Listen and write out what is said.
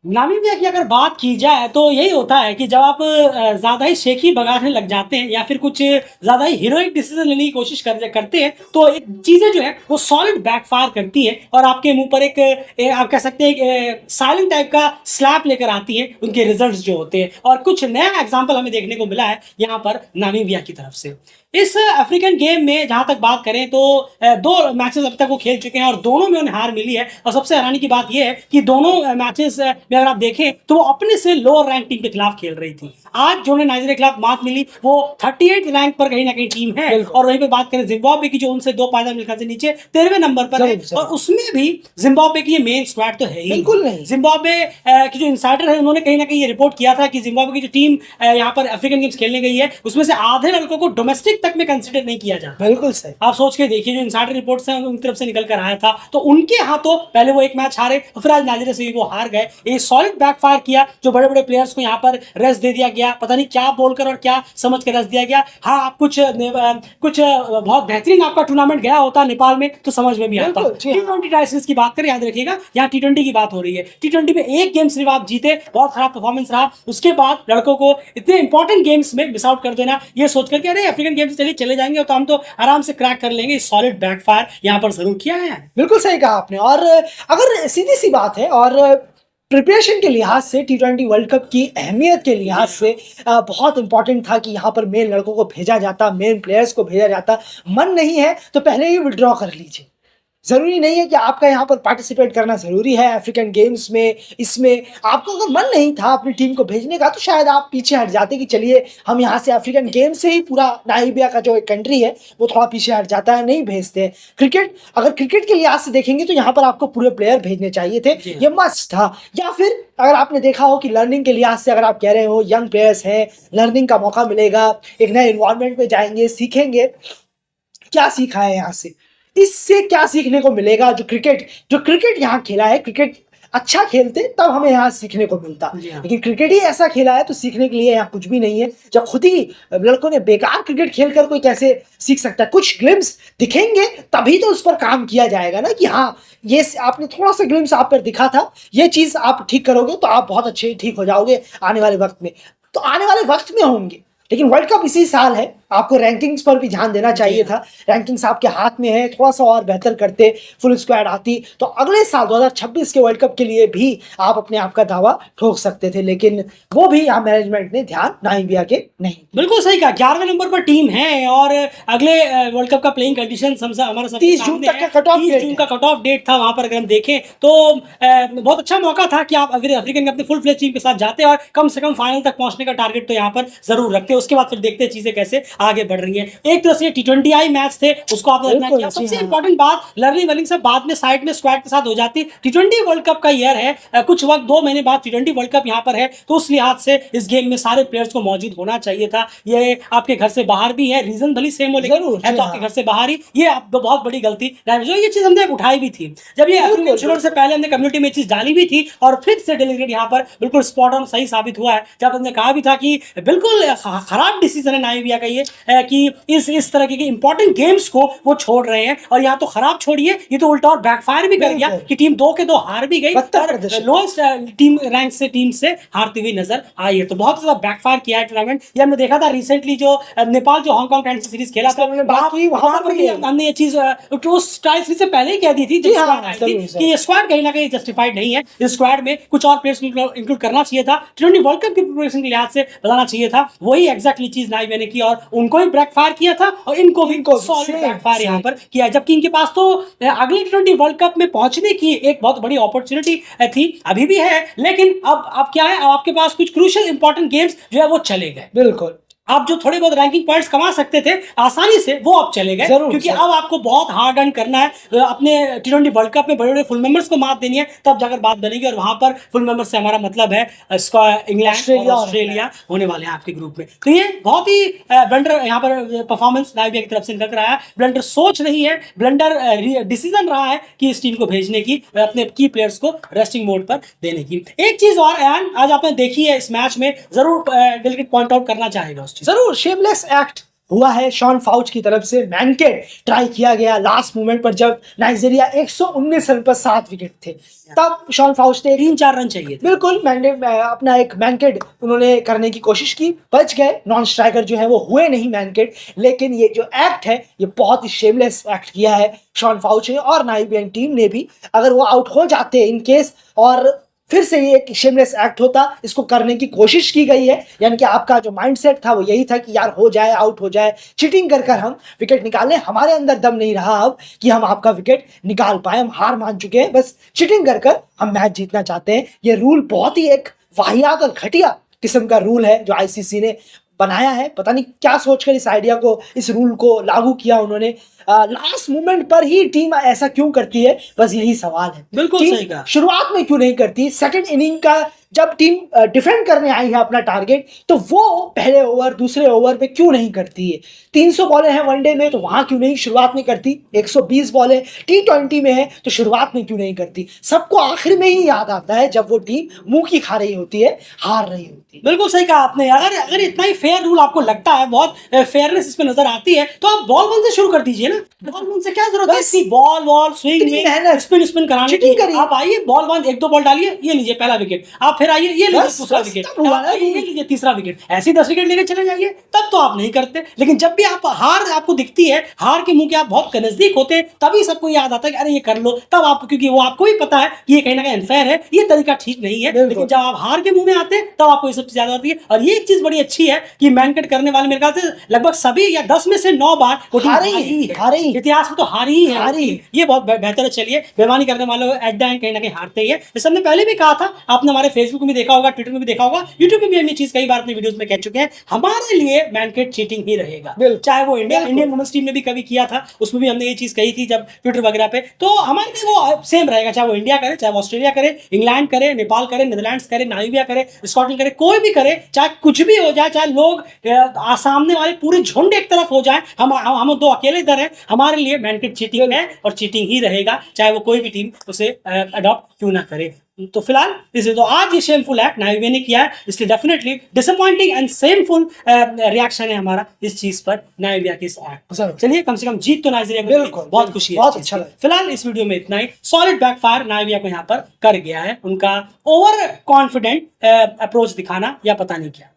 Namibia की अगर बात की जाए तो यही होता है कि जब आप ज़्यादा ही शेखी बगाने लग जाते हैं या फिर कुछ ज़्यादा ही हीरोइक डिसीजन लेने की कोशिश करते हैं तो एक चीज़ें जो है वो सॉलिड बैकफायर करती हैं और आपके मुंह पर आप कह सकते हैं एक साइलेंट टाइप का स्लैप लेकर आती है उनके रिजल्ट्स जो होते हैं। और कुछ नया एग्जाम्पल हमें देखने को मिला है यहाँ पर नामीबिया की तरफ से। इस अफ्रीकन गेम में जहां तक बात करें तो दो मैचेस अब तक वो खेल चुके हैं और दोनों में उन्हें हार मिली है। और सबसे हैरानी की बात यह है कि दोनों मैचेस में अगर आप देखें तो वो अपने से लोअर रैंक टीम के खिलाफ खेल रही थी। आज जो उन्हें नाइजीरिया के खिलाफ मात मिली वो 38 रैंक पर कहीं ना कहीं टीम है। और वहीं पे बात करें जिम्बाब्वे की जो उनसे 2 पायदान मिलकर से नीचे 13वें नंबर पर है। और उसमें भी जिम्बाब्वे की ये मेन स्क्वाड तो है ही बिल्कुल नहीं। जिम्बाब्वे की जो इंसाइडर है उन्होंने कहीं ना कहीं ये रिपोर्ट किया था कि जिम्बाब्वे की जो टीम यहाँ पर अफ्रीकन गेम्स खेलने गई है उसमें से आधे लड़कों को डोमेस्टिक तक में कंसिडर नहीं किया जाता। बिल्कुल सही। आप सोच के देखिए जो इनसाइडर रिपोर्ट्स हैं उनकी तरफ से निकल कर आया था तो उनके हाथों पहले वो एक मैच हारे और फिर आज नाइजीरिया से वो हार गए। ये सॉलिड बैकफायर किया जो बड़े बड़े प्लेयर्स को यहाँ पर रेस्ट दे दिया गया, पता नहीं क्या बोलकर और क्या समझ कर रेस्ट दिया गया। हाँ आप कुछ बहुत बेहतरीन आपका टूर्नामेंट गया होता नेपाल में तो समझ में भी आता। T20 टाइटल्स की बात करें याद रखिएगा यहाँ T20 की बात हो रही है। T20 में एक गेम सिर्फ आप जीते, बहुत खराब परफॉर्मेंस रहा, उसके बाद लड़कों को इतने इंपॉर्टेंट गेम्स में मिस आउट कर देना ये सोच करके अरे अफ्रीकन गेम्स चले जाएंगे तो हम तो आराम से क्रैक कर लेंगे। सॉलिड बैकफायर यहाँ पर जरूर किया है। बिल्कुल सही कहा आपने। और अगर सीधी सी बात है और प्रिपरेशन के लिहाज से T20 वर्ल्ड कप की अहमियत के लिहाज से बहुत इंपॉर्टेंट था कि यहाँ पर मेन लड़कों को भेजा जाता, मेन प्लेयर्स को भेजा जाता। मन नहीं है तो पहले ही विड्रॉ कर लीजिए। ज़रूरी नहीं है कि आपका यहाँ पर पार्टिसिपेट करना ज़रूरी है अफ्रीकन गेम्स में। इसमें आपको अगर मन नहीं था अपनी टीम को भेजने का तो शायद आप पीछे हट जाते कि चलिए हम यहाँ से अफ्रीकन गेम्स से ही पूरा नामीबिया का जो एक कंट्री है वो थोड़ा पीछे हट जाता है, नहीं भेजते हैं। अगर क्रिकेट के लिहाज से देखेंगे तो यहाँ पर आपको पूरे प्लेयर भेजने चाहिए थे, ये मस्ट था। या फिर अगर आपने देखा हो कि लर्निंग के लिहाज से अगर आप कह रहे हो यंग प्लेयर्स हैं, लर्निंग का मौका मिलेगा, एक नए इन्वायरमेंट में जाएंगे, सीखेंगे। क्या सीखा है यहाँ से, इससे क्या सीखने को मिलेगा? जो क्रिकेट यहाँ खेला है, क्रिकेट अच्छा खेलते तब हमें यहाँ सीखने को मिलता। लेकिन क्रिकेट ही ऐसा खेला है तो सीखने के लिए यहाँ कुछ भी नहीं है। जब खुद ही लड़कों ने बेकार क्रिकेट खेलकर कोई कैसे सीख सकता है? कुछ ग्लिम्स दिखेंगे तभी तो उस पर काम किया जाएगा ना कि हाँ ये आपने थोड़ा सा ग्लिम्स आप पर दिखा था, ये चीज आप ठीक करोगे तो आप बहुत अच्छे ठीक हो जाओगे आने वाले वक्त में। तो आने वाले वक्त में होंगे, लेकिन वर्ल्ड कप इसी साल है, आपको रैंकिंग्स पर भी ध्यान देना चाहिए था। रैंकिंग्स आपके हाथ में है, थोड़ा सा और बेहतर करते, फुल स्क्वाड आती तो अगले साल 2026 के वर्ल्ड कप के लिए भी आप अपने आप का दावा ठोक सकते थे। लेकिन वो भी यहाँ मैनेजमेंट ने ध्यान नामीबिया के नहीं। बिल्कुल सही कहा, 11वें नंबर पर टीम है और अगले वर्ल्ड कप का प्लेइंग कंडीशन हमारे 30 जून तक का कट ऑफ 30 जून का कट ऑफ डेट था। वहां पर अगर हम देखें तो बहुत अच्छा मौका था कि आप अफ्रीकन के अपने फुल फ्लेज टीम के साथ जाते और कम से कम फाइनल तक पहुंचने का टारगेट तो यहाँ पर जरूर रखते। उसके बाद फिर देखते चीजें कैसे आगे बढ़ रही है। एक तरह से T20 आई मैच थे उसको आपने रखना किया। सबसे इंपॉर्टेंट बात लर्निंग वर्निंग सब बाद में साइड में स्क्वाड के साथ हो जाती। T20 वर्ल्ड कप का ईयर है, कुछ वक्त 2 महीने बाद T20 वर्ल्ड कप यहाँ पर है तो उस लिहाज से इस गेम में सारे प्लेयर्स को मौजूद होना चाहिए था। ये आपके घर से बाहर भी है, रीजन भली सेम हो लेकिन है तो आपके घर से बाहर ही, ये बहुत बड़ी गलती जो ये चीज हमने उठाई भी थी जब ये शुरू से पहले हमने कम्युनिटी में चीज डाली भी थी और फिर से डेलीगेट यहाँ पर बिल्कुल स्पॉट ऑन सही साबित हुआ है। जब हमने कहा भी था कि बिल्कुल खराब डिसीजन है नामीबिया का ये कि इस तरह के इंपॉर्टेंट गेम्स को वो छोड़ रहे हैं। और यहाँ तो खराब छोड़िए, ये तो उल्टा और बैकफायर भी कर गया कि टीम 2 के 2 हार भी गई और लोएस्ट टीम रैंक से टीम से हारती हुई नजर आई है। तो बहुत ज्यादा बैकफायर किया है टूर्नामेंट। ये हमने देखा था रिसेंटली जो नेपाल जो हांगकांग टाइम्स सीरीज खेला था वहां पर भी हमने ये चीज उस टाइम्स से पहले ही कह दी थी कि ये स्क्वाड कहीं ना कहीं जस्टिफाइड नहीं है। इस स्क्वाड में कुछ और प्लेयर्स इंक्लूड करना चाहिए था। T20 वर्ल्ड कप की प्रिपरेशन के लिहाज से बताना चाहिए था। वही एग्जैक्टली चीज नामीबिया ने की और उनको भी बैकफायर किया था और इनको भी सॉलिड बैकफायर यहाँ पर किया। जबकि इनके पास तो अगले T20 वर्ल्ड कप में पहुंचने की एक बहुत बड़ी अपॉर्चुनिटी थी, अभी भी है, लेकिन अब क्या है, अब आपके पास कुछ क्रूशियल इंपॉर्टेंट गेम्स जो है वो चले गए। बिल्कुल आप जो थोड़े बहुत रैंकिंग पॉइंट्स कमा सकते थे आसानी से वो अब चले गए क्योंकि अब आपको बहुत हार्ड अर्न करना है। अपने T20 वर्ल्ड कप में बड़े बड़े फुल मेंबर्स को मात देनी है तब जाकर बात बनेगी। और वहां पर फुल मेंबर्स से हमारा मतलब है इंग्लैंड और ऑस्ट्रेलिया होने वाले हैं आपके ग्रुप में। तो ये बहुत ही ब्लंडर यहाँ पर परफॉर्मेंस नामीबिया की तरफ से निकल रहा है। ब्लंडर सोच नहीं है, ब्लंडर डिसीजन रहा है कि इस टीम को भेजने की, अपने की प्लेयर्स को रेस्टिंग मोड पर देने की। एक चीज और आज आपने देखी है इस मैच में, जरूर डेलीगेट पॉइंट आउट करना चाहेगा। जरूर शेमलेस एक्ट हुआ है शॉन फाउच की तरफ से। मैनकेट ट्राई किया गया लास्ट मोमेंट पर, जब नाइजीरिया 119 रन पर 7 विकेट थे, तब शॉन फाउच ने 3-4 रन चाहिए थे। बिल्कुल अपना एक मैनकेट उन्होंने करने की कोशिश की, बच गए। नॉन स्ट्राइकर जो है वो हुए नहीं मैनकेट। लेकिन ये जो एक्ट है ये बहुत ही शेमलेस एक्ट किया है शॉन फाउच ने और नाइजीरियन टीम ने भी। अगर वो आउट हो जाते इन केस और फिर से ये एक शेमलेस एक्ट होता, इसको करने की कोशिश की गई है। यानी कि आपका जो माइंडसेट था वो यही था कि यार हो जाए, आउट हो जाए, चीटिंग कर कर हम विकेट निकाल लें। हमारे अंदर दम नहीं रहा अब कि हम आपका विकेट निकाल पाए, हम हार मान चुके हैं, बस चीटिंग कर कर हम मैच जीतना चाहते हैं। ये रूल बहुत ही एक वाहियात और घटिया किस्म का रूल है जो आईसीसी ने बनाया है। पता नहीं क्या सोचकर इस आइडिया को, इस रूल को लागू किया उन्होंने। लास्ट मोमेंट पर ही टीम ऐसा क्यों करती है, बस यही सवाल है। बिल्कुल टीम सही कहा। शुरुआत में क्यों नहीं करती? सेकंड इनिंग का जब टीम डिफेंड करने आई है अपना टारगेट, तो वो पहले ओवर दूसरे ओवर पे क्यों नहीं करती है? 300 बॉलें हैं वनडे में तो वहां क्यों नहीं शुरुआत में करती? 120 बॉलें T20 में है तो शुरुआत में क्यों नहीं करती? सबको आखिर में ही याद आता है जब वो टीम मुंह की खा रही होती है, हार रही होती है। बिल्कुल सही कहा आपने। अगर अगर इतना ही फेयर रूल आपको लगता है, बहुत फेयरनेस इसमें नजर आती है, तो आप बॉल वन से शुरू कर दीजिए ना। बॉल वन से क्या जरूरत है बस इतनी बॉल स्विंग इतनी मेहनत, स्पिन स्पिन कराने चीटिंग की? करिए। आप आइए, बॉल वन 1-2 बॉल डालिए, ये लीजिए पहला विकेट। आप फिर आइए, ये लीजिए बस, दूसरा बस, विकेट। तब हुआ आप ना आइए, ये रूल। लीजिए तीसरा विकेट। ऐसे 10 विकेट लेके चले जाइए, तब तो आप नहीं करते। लेकिन जब भी आप हार आपको दिखती है, हार के मुंह के आप बहुत नजदीक होते हैं, तभी सबको याद आता है कि अरे ये कर लो। तब आप, क्योंकि वो आपको भी पता है कि ये कहीं ना कहीं अनफेयर है, ये तरीका ठीक नहीं है। बिल्कुल। लेकिन जब आप हार के मुंह में आते हैं, तब आपको ये सब चीज याद आती है। और ये एक चीज बड़ी अच्छी है कि मैनकेट करने वाले मेरे ख्याल से लगभग सभी या 10 में से 9 बार वो टीम हारी हारी है। हारी। इतिहास में तो हारी ही है। हारी। ये बहुत बेहतर है। चलिए, बेईमानी करने वालों एट द एंड कहीं ना कहीं हारते ही है। जैसे हमने पहले भी कहा था, आपने हमारे फेसबुक में भी देखा होगा, ट्विटर में भी देखा होगा, यूट्यूब में भी हम ये चीज कई बार अपने वीडियोस में कह चुके हैं, हमारे लिए मैनकेट चीटिंग ही रहेगा। बिल्कुल। चाहे वो बिल्कुल। इंडियन वुमेन्स टीम ने भी कभी किया था, उसमें भी हमने ये चीज कही थी जब ट्विटर वगैरह पे, तो हमारे लिए वो सेम रहेगा। चाहे वो इंडिया करे, चाहे वो ऑस्ट्रेलिया करे, इंग्लैंड करे, नेपाल करे, नीदरलैंड्स करे, नामीबिया करे, स्कॉटलैंड करे, कोई भी करे, चाहे कुछ भी हो जाए, चाहे लोग सामने वाले पूरी झुंड एक तरफ हो जाए, हम दो अकेले इधर हैं, हमारे लिए मैनकेट चीटिंग है और चीटिंग ही रहेगा, चाहे वो कोई भी टीम उसे अडॉप्ट क्यों ना करे। तो फिलहाल तो आज ये शेमफुल एक्ट नाइजीरिया ने किया है, इसलिए definitely disappointing and shameful reaction है हमारा इस चीज पर, नाइजीरिया के इस एक्ट पर। चलिए, कम से कम जीत तो नाइजीरिया को बिल्कुल, बहुत खुशी है। बहुत अच्छा लगा। फिलहाल इस वीडियो में इतना ही। सॉलिड बैकफायर नाइजीरिया को यहाँ पर कर गया है, उनका ओवर कॉन्फिडेंट अप्रोच दिखाना या पता नहीं क्या।